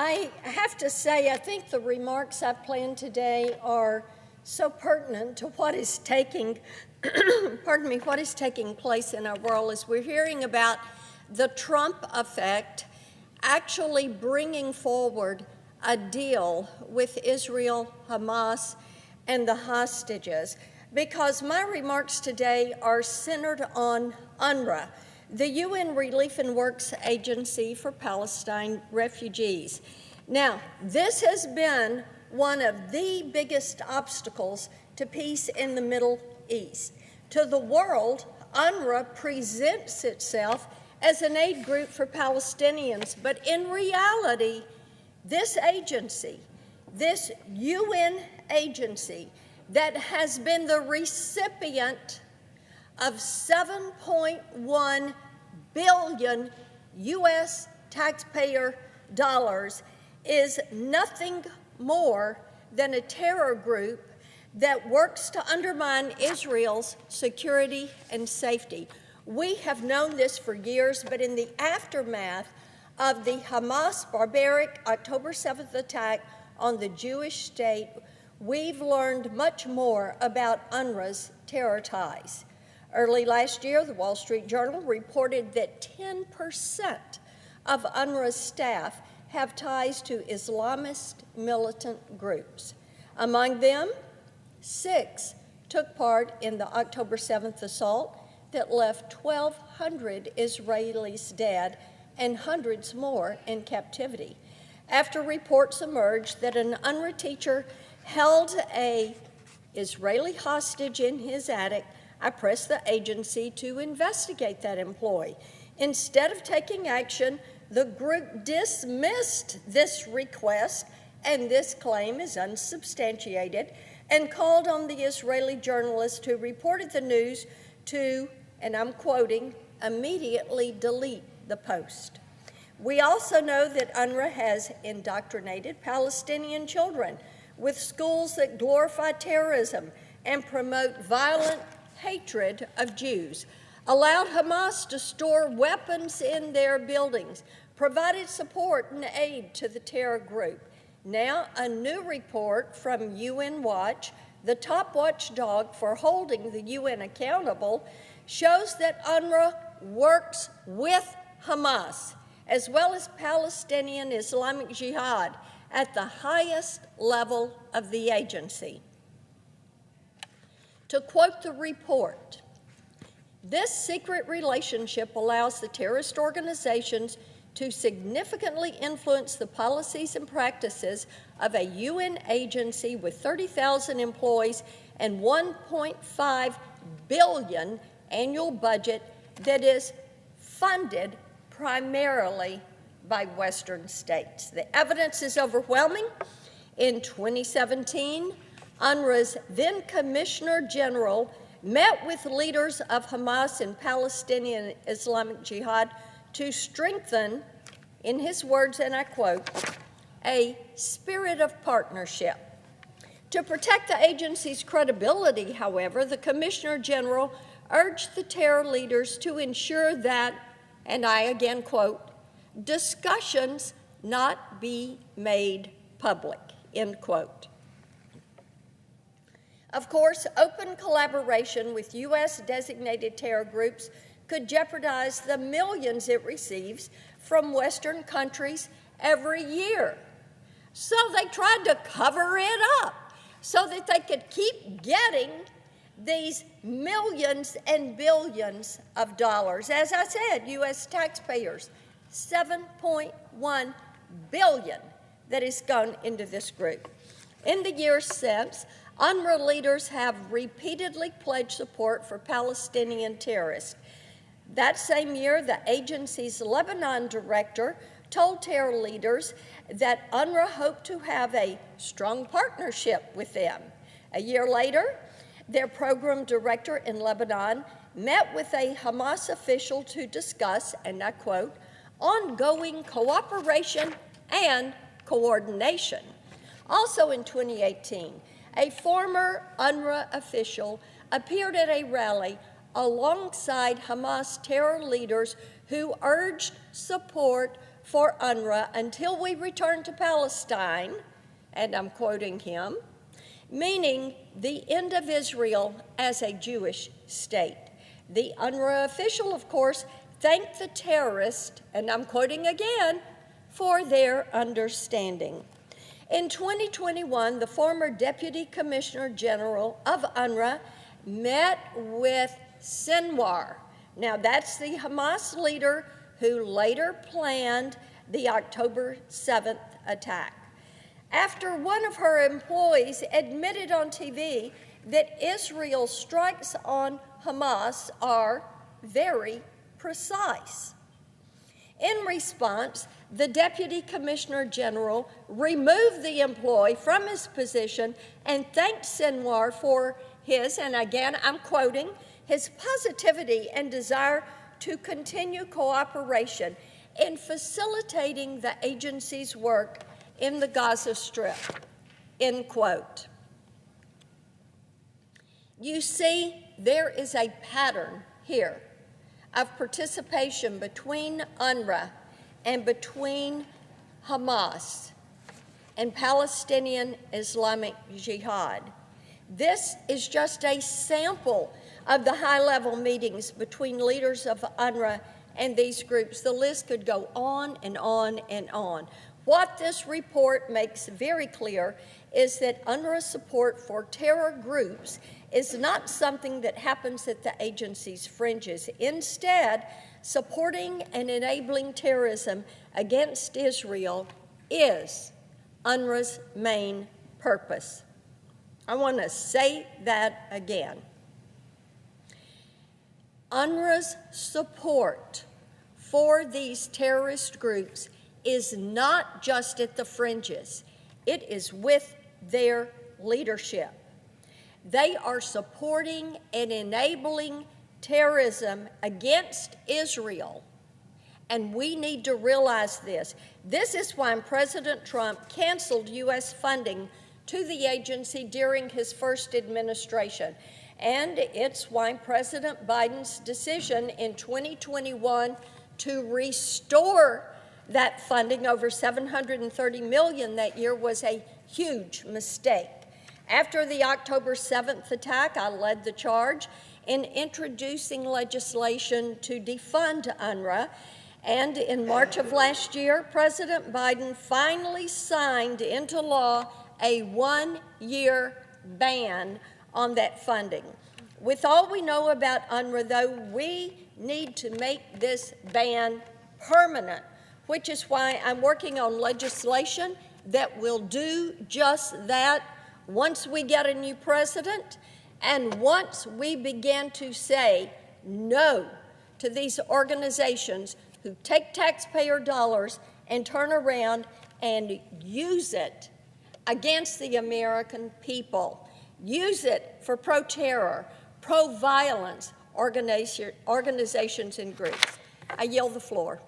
I have to say, I think the remarks I've planned today are so pertinent to what is taking, what is taking place in our world as we're hearing about the Trump effect actually bringing forward a deal with Israel, Hamas, and the hostages. Because my remarks today are centered on UNRWA, the UN Relief and Works Agency for Palestine Refugees. Now, this has been one of the biggest obstacles to peace in the Middle East. To the world, UNRWA presents itself as an aid group for Palestinians, but in reality, this agency, this UN agency that has been the recipient of $7.1 billion U.S. taxpayer dollars is nothing more than a terror group that works to undermine Israel's security and safety. We have known this for years, but in the aftermath of the Hamas barbaric October 7th attack on the Jewish state, we've learned much more about UNRWA's terror ties. Early last year, the Wall Street Journal reported that 10% of UNRWA's staff have ties to Islamist militant groups. Among them, 6 took part in the October 7th assault that left 1,200 Israelis dead and hundreds more in captivity. After reports emerged that an UNRWA teacher held an Israeli hostage in his attic, I pressed the agency to investigate that employee. Instead of taking action, the group dismissed this request, and this claim is unsubstantiated, and called on the Israeli journalist who reported the news to, and I'm quoting, immediately delete the post. We also know that UNRWA has indoctrinated Palestinian children with schools that glorify terrorism and promote violent hatred of Jews, allowed Hamas to store weapons in their buildings, provided support and aid to the terror group. Now, a new report from UN Watch, the top watchdog for holding the UN accountable, shows that UNRWA works with Hamas, as well as Palestinian Islamic Jihad, at the highest level of the agency. To quote the report, this secret relationship allows the terrorist organizations to significantly influence the policies and practices of a UN agency with 30,000 employees and $1.5 billion annual budget that is funded primarily by Western states. The evidence is overwhelming. In 2017, UNRWA's then Commissioner General met with leaders of Hamas and Palestinian Islamic Jihad to strengthen, in his words, and I quote, a spirit of partnership. To protect the agency's credibility, however, the Commissioner General urged the terror leaders to ensure that, and I again quote, discussions not be made public, end quote. Of course, open collaboration with U.S. designated terror groups could jeopardize the millions it receives from Western countries every year. So they tried to cover it up so that they could keep getting these millions and billions of dollars. As I said, U.S. taxpayers, $7.1 billion that has gone into this group. In the years since, UNRWA leaders have repeatedly pledged support for Palestinian terrorists. That same year, the agency's Lebanon director told terror leaders that UNRWA hoped to have a strong partnership with them. A year later, their program director in Lebanon met with a Hamas official to discuss, and I quote, ongoing cooperation and coordination. Also in 2018, a former UNRWA official appeared at a rally alongside Hamas terror leaders who urged support for UNRWA until we return to Palestine, and I'm quoting him, meaning the end of Israel as a Jewish state. The UNRWA official, of course, thanked the terrorists, and I'm quoting again, for their understanding. In 2021, the former Deputy Commissioner General of UNRWA met with Sinwar. Now, that's the Hamas leader who later planned the October 7th attack. After one of her employees admitted on TV that Israel's strikes on Hamas are very precise. In response, the Deputy Commissioner General removed the employee from his position and thanked Sinwar for his, and again I'm quoting, his positivity and desire to continue cooperation in facilitating the agency's work in the Gaza Strip, end quote. You see, there is a pattern here of participation between UNRWA and between Hamas and Palestinian Islamic Jihad. This is just a sample of the high-level meetings between leaders of UNRWA and these groups. The list could go on and on and on. What this report makes very clear is that UNRWA support for terror groups is not something that happens at the agency's fringes. Instead, supporting and enabling terrorism against Israel is UNRWA's main purpose. I want to say that again. UNRWA's support for these terrorist groups is not just at the fringes. It is with their leadership. They are supporting and enabling terrorism against Israel, and we need to realize this. This is why President Trump canceled U.S. funding to the agency during his first administration, and it's why President Biden's decision in 2021 to restore that funding, over $730 million that year, was a huge mistake. After the October 7th attack, I led the charge in introducing legislation to defund UNRWA, and in March of last year, President Biden finally signed into law a one-year ban on that funding. With all we know about UNRWA, though, we need to make this ban permanent, which is why I'm working on legislation that will do just that once we get a new president and once we begin to say no to these organizations who take taxpayer dollars and turn around and use it against the American people, use it for pro-terror, pro-violence organizations and groups. I yield the floor.